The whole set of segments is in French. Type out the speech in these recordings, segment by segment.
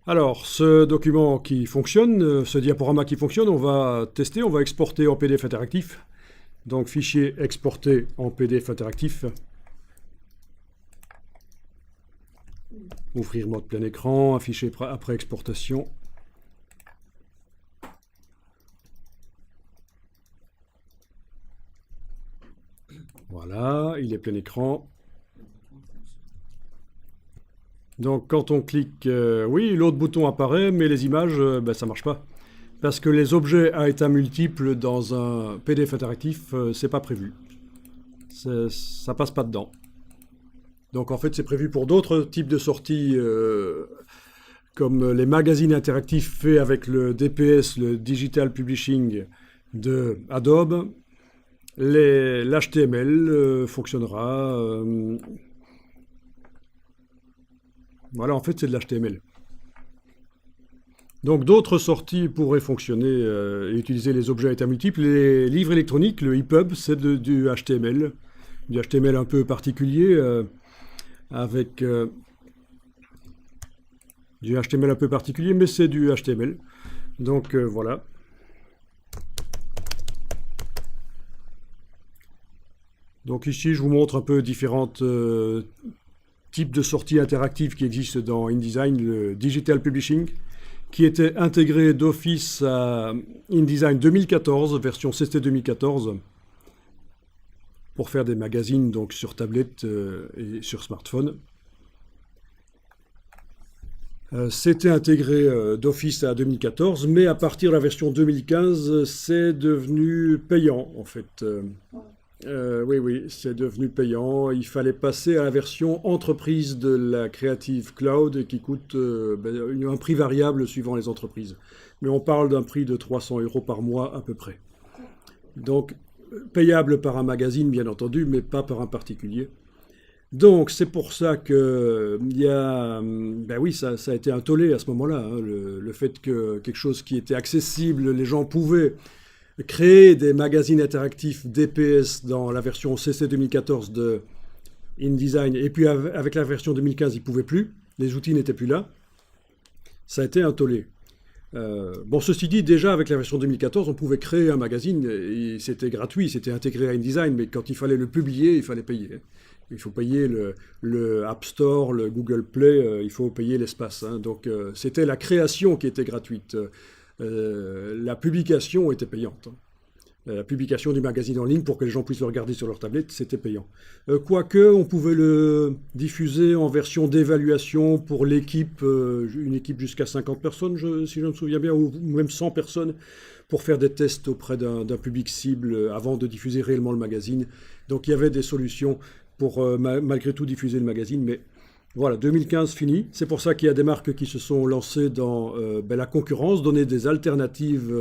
Alors, ce document qui fonctionne, ce diaporama qui fonctionne, on va tester, on va exporter en PDF interactif. Donc, fichier exporté en PDF interactif. Ouvrir mode plein écran, afficher après exportation. Voilà, il est plein écran. Donc quand on clique, oui, l'autre bouton apparaît, mais les images, ben, ça marche pas. Parce que les objets à état multiple dans un PDF interactif, c'est pas prévu. Ça passe pas dedans. Donc en fait, c'est prévu pour d'autres types de sorties, comme les magazines interactifs faits avec le DPS, le Digital Publishing de Adobe. L'HTML fonctionnera. Voilà, en fait, c'est de l'HTML. Donc d'autres sorties pourraient fonctionner et utiliser les objets à état multiple. Les livres électroniques, le EPUB, c'est du HTML. Du HTML un peu particulier, avec du HTML un peu particulier, mais c'est du HTML. Donc voilà. Donc ici, je vous montre un peu différentes types de sorties interactives qui existent dans InDesign, le Digital Publishing, qui était intégré d'office à InDesign 2014, version CC 2014, pour faire des magazines donc sur tablette et sur smartphone. C'était intégré d'office à 2014, mais à partir de la version 2015, c'est devenu payant en fait. Oui, oui, c'est devenu payant. Il fallait passer à la version entreprise de la Creative Cloud qui coûte un prix variable suivant les entreprises. Mais on parle d'un prix de 300 euros par mois à peu près. Donc, payable par un magazine, bien entendu, mais pas par un particulier. Donc, c'est pour ça que il y a, ben oui, ça a été un tollé à ce moment-là, hein, le fait que quelque chose qui était accessible, les gens pouvaient créer des magazines interactifs DPS dans la version CC 2014 de InDesign, et puis avec la version 2015, ils ne pouvaient plus, les outils n'étaient plus là, ça a été un tollé. Bon, ceci dit, déjà avec la version 2014, on pouvait créer un magazine, et c'était gratuit, c'était intégré à InDesign, mais quand il fallait le publier, il fallait payer. Il faut payer le App Store, le Google Play, il faut payer l'espace, hein. Donc c'était la création qui était gratuite. La publication était payante, hein. La publication du magazine en ligne pour que les gens puissent le regarder sur leur tablette, c'était payant. Quoique, on pouvait le diffuser en version d'évaluation pour l'équipe, une équipe jusqu'à 50 personnes, si je me souviens bien, ou même 100 personnes, pour faire des tests auprès d'un public cible avant de diffuser réellement le magazine. Donc il y avait des solutions pour malgré tout diffuser le magazine, mais voilà, 2015 fini. C'est pour ça qu'il y a des marques qui se sont lancées dans la concurrence, donner des alternatives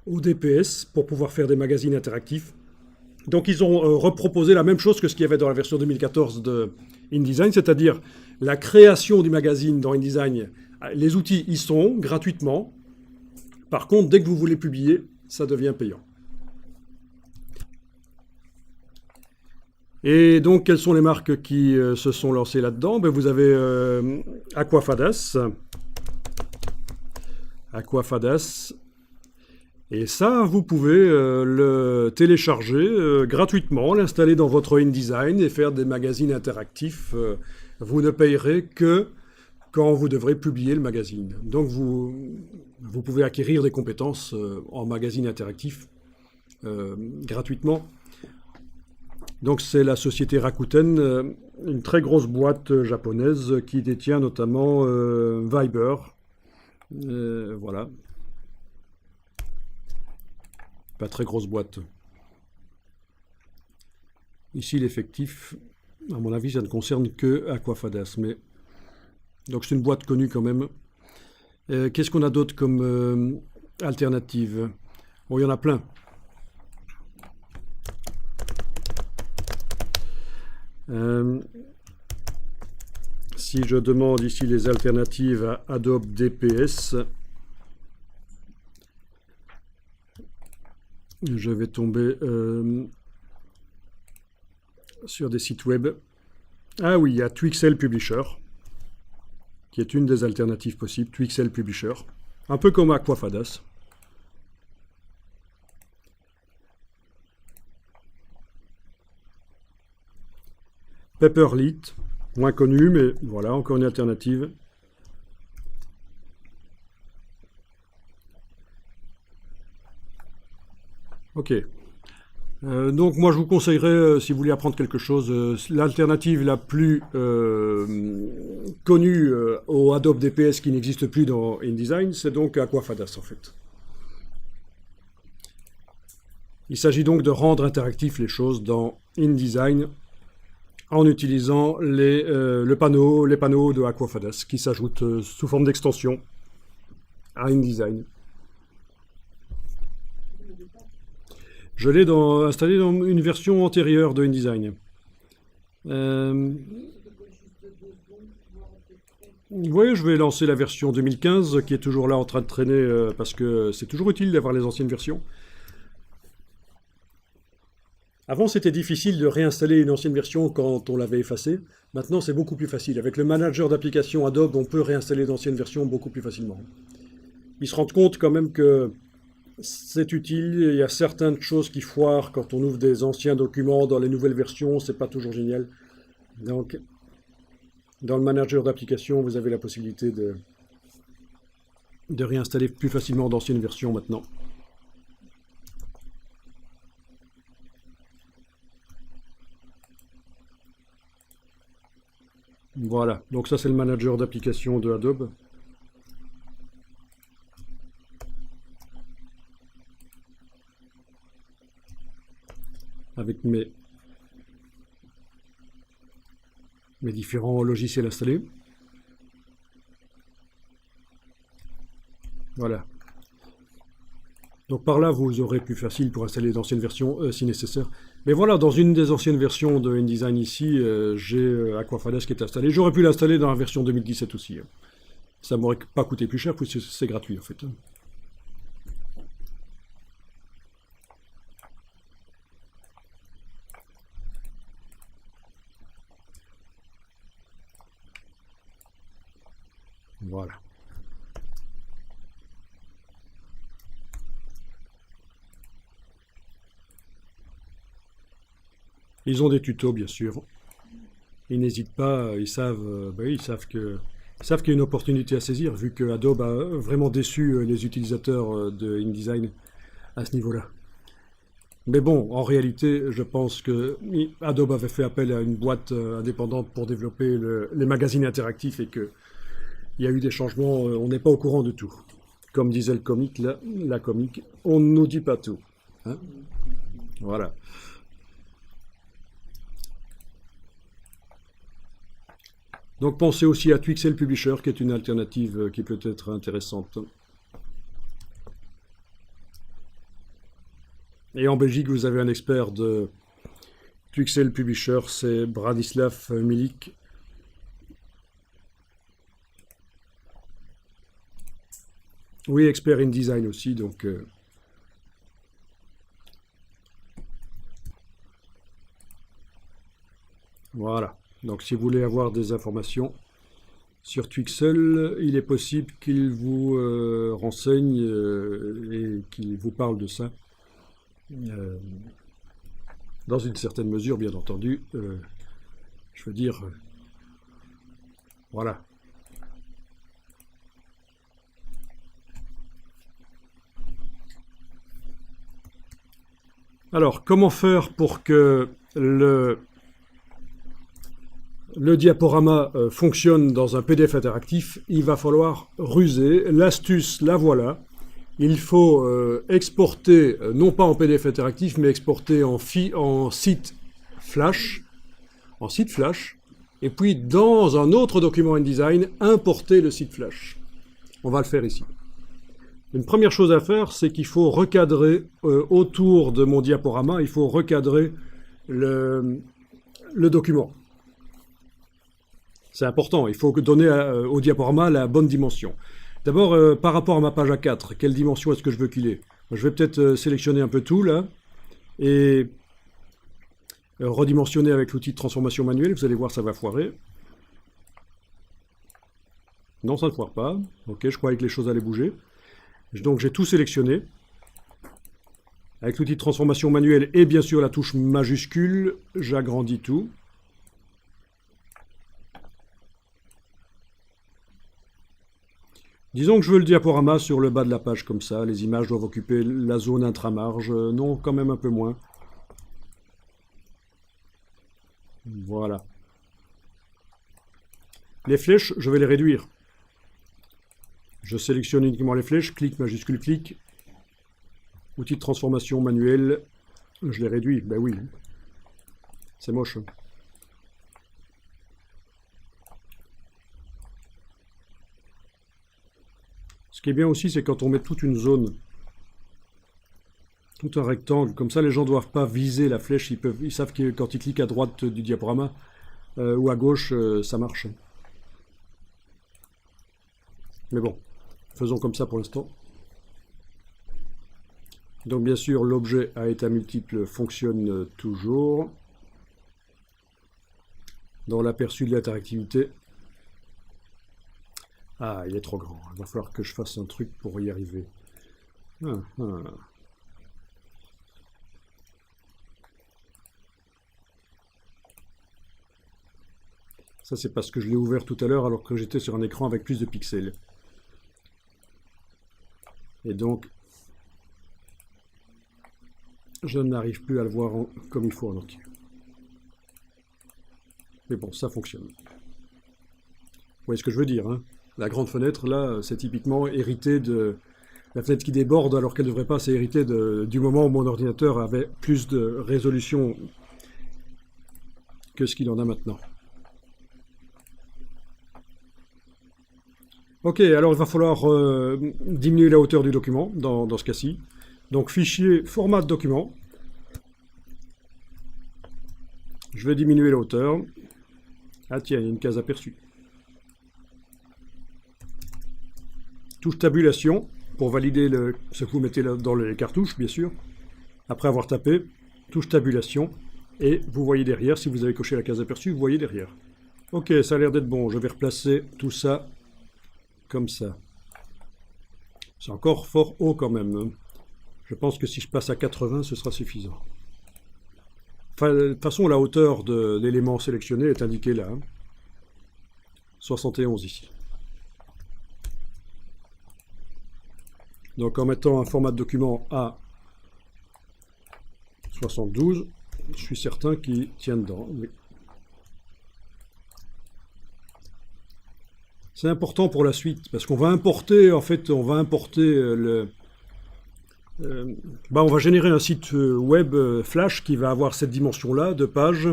au DPS pour pouvoir faire des magazines interactifs. Donc ils ont reproposé la même chose que ce qu'il y avait dans la version 2014 de InDesign, c'est-à-dire la création du magazine dans InDesign. Les outils y sont gratuitement. Par contre, dès que vous voulez publier, ça devient payant. Et donc, quelles sont les marques qui se sont lancées là-dedans? Ben, vous avez Aquafadas. Aquafadas. Et ça, vous pouvez le télécharger gratuitement, l'installer dans votre InDesign et faire des magazines interactifs. Vous ne payerez que quand vous devrez publier le magazine. Donc, vous pouvez acquérir des compétences en magazine interactif gratuitement. Donc c'est la société Rakuten, une très grosse boîte japonaise qui détient notamment Viber. Voilà. Pas très grosse boîte. Ici l'effectif, à mon avis, ça ne concerne que Aquafadas. Mais... Donc c'est une boîte connue quand même. Qu'est-ce qu'on a d'autre comme alternative? Bon, il y en a plein. Si je demande ici les alternatives à Adobe DPS, je vais tomber sur des sites web. Ah oui, il y a Twixel Publisher. qui est une des alternatives possibles, Twixel Publisher, un peu comme Aquafadas. Paperlit, moins connu, mais voilà, encore une alternative. Ok. Donc moi je vous conseillerais, si vous voulez apprendre quelque chose, l'alternative la plus connue au Adobe DPS qui n'existe plus dans InDesign, c'est donc Aquafadas en fait. Il s'agit donc de rendre interactifs les choses dans InDesign en utilisant les panneaux de Aquafadas qui s'ajoutent sous forme d'extension à InDesign. Je l'ai installé dans une version antérieure de InDesign. Vous voyez, je vais lancer la version 2015 qui est toujours là en train de traîner parce que c'est toujours utile d'avoir les anciennes versions. Avant, c'était difficile de réinstaller une ancienne version quand on l'avait effacée. Maintenant, c'est beaucoup plus facile. Avec le manager d'application Adobe, on peut réinstaller d'anciennes versions beaucoup plus facilement. Ils se rendent compte quand même que c'est utile. Il y a certaines choses qui foirent quand on ouvre des anciens documents dans les nouvelles versions. C'est pas toujours génial. Donc, dans le manager d'application, vous avez la possibilité de réinstaller plus facilement d'anciennes versions maintenant. Voilà, donc ça c'est le manager d'application de Adobe. Avec mes différents logiciels installés. Voilà. Donc par là, vous aurez plus facile pour installer d'anciennes versions si nécessaire. Mais voilà, dans une des anciennes versions de InDesign ici, j'ai Aquafadas qui est installé. J'aurais pu l'installer dans la version 2017 aussi. Ça m'aurait pas coûté plus cher, puisque c'est gratuit en fait. Voilà. Ils ont des tutos, bien sûr. Ils n'hésitent pas, ils savent qu'il y a une opportunité à saisir, vu que Adobe a vraiment déçu les utilisateurs de InDesign à ce niveau-là. Mais bon, en réalité, je pense que Adobe avait fait appel à une boîte indépendante pour développer les magazines interactifs et qu'il y a eu des changements, on n'est pas au courant de tout. Comme disait le comique, la comique, on ne nous dit pas tout. Hein? Voilà. Donc pensez aussi à Twixel Publisher, qui est une alternative qui peut être intéressante. Et en Belgique, vous avez un expert de Twixel Publisher, c'est Bradislav Milik. Oui, expert InDesign aussi, donc... Voilà. Donc si vous voulez avoir des informations sur Twixel, il est possible qu'il vous renseigne et qu'il vous parle de ça. Dans une certaine mesure, bien entendu. Je veux dire... voilà. Alors, comment faire pour que le diaporama fonctionne dans un PDF interactif? Il va falloir ruser. L'astuce, la voilà. Il faut exporter, non pas en PDF interactif, mais exporter en site flash. Et puis, dans un autre document InDesign, importer le site flash. On va le faire ici. Une première chose à faire, c'est qu'il faut recadrer autour de mon diaporama, il faut recadrer le document. C'est important, il faut donner au diaporama la bonne dimension. D'abord, par rapport à ma page A4, quelle dimension est-ce que je veux qu'il ait? Je vais peut-être sélectionner un peu tout, là, et redimensionner avec l'outil de transformation manuelle. Vous allez voir, ça va foirer. Non, ça ne foire pas. Ok, je croyais que les choses allaient bouger. Donc j'ai tout sélectionné. Avec l'outil de transformation manuelle et bien sûr la touche majuscule, j'agrandis tout. Disons que je veux le diaporama sur le bas de la page comme ça. Les images doivent occuper la zone intramarge. Non, quand même un peu moins. Voilà. Les flèches, je vais les réduire. Je sélectionne uniquement les flèches, clic, majuscule, clic. Outil de transformation manuel, je les réduis. Ben oui, c'est moche. Ce qui est bien aussi, c'est quand on met toute une zone, tout un rectangle, comme ça les gens ne doivent pas viser la flèche, ils savent que quand ils cliquent à droite du diaporama ou à gauche, ça marche. Mais bon, faisons comme ça pour l'instant. Donc bien sûr, l'objet à état multiple fonctionne toujours. Dans l'aperçu de l'interactivité. Ah, il est trop grand. Il va falloir que je fasse un truc pour y arriver. Ah, ah. Ça, c'est parce que je l'ai ouvert tout à l'heure alors que j'étais sur un écran avec plus de pixels. Et donc, je n'arrive plus à le voir comme il faut en entier. Mais bon, ça fonctionne. Vous voyez ce que je veux dire, hein? La grande fenêtre, là, c'est typiquement hérité de la fenêtre qui déborde alors qu'elle ne devrait pas. C'est hérité du moment où mon ordinateur avait plus de résolution que ce qu'il en a maintenant. Ok, alors il va falloir diminuer la hauteur du document dans ce cas-ci. Donc fichier, format de document. Je vais diminuer la hauteur. Ah tiens, il y a une case aperçue. Touche tabulation pour valider ce que vous mettez dans les cartouches, bien sûr. Après avoir tapé, touche tabulation. Et vous voyez derrière, si vous avez coché la case aperçue, vous voyez derrière. Ok, ça a l'air d'être bon. Je vais replacer tout ça comme ça. C'est encore fort haut quand même, hein. Je pense que si je passe à 80, ce sera suffisant. Enfin, de toute façon, la hauteur de l'élément sélectionné est indiquée là. Hein. 71 ici. Donc en mettant un format de document à 72, je suis certain qu'il tient dedans. Oui. C'est important pour la suite, parce qu'on va importer, en fait, on va importer on va générer un site web Flash qui va avoir cette dimension-là de page,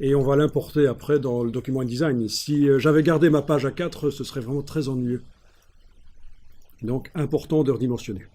et on va l'importer après dans le document InDesign. Si j'avais gardé ma page à 4, ce serait vraiment très ennuyeux. Donc, important de redimensionner.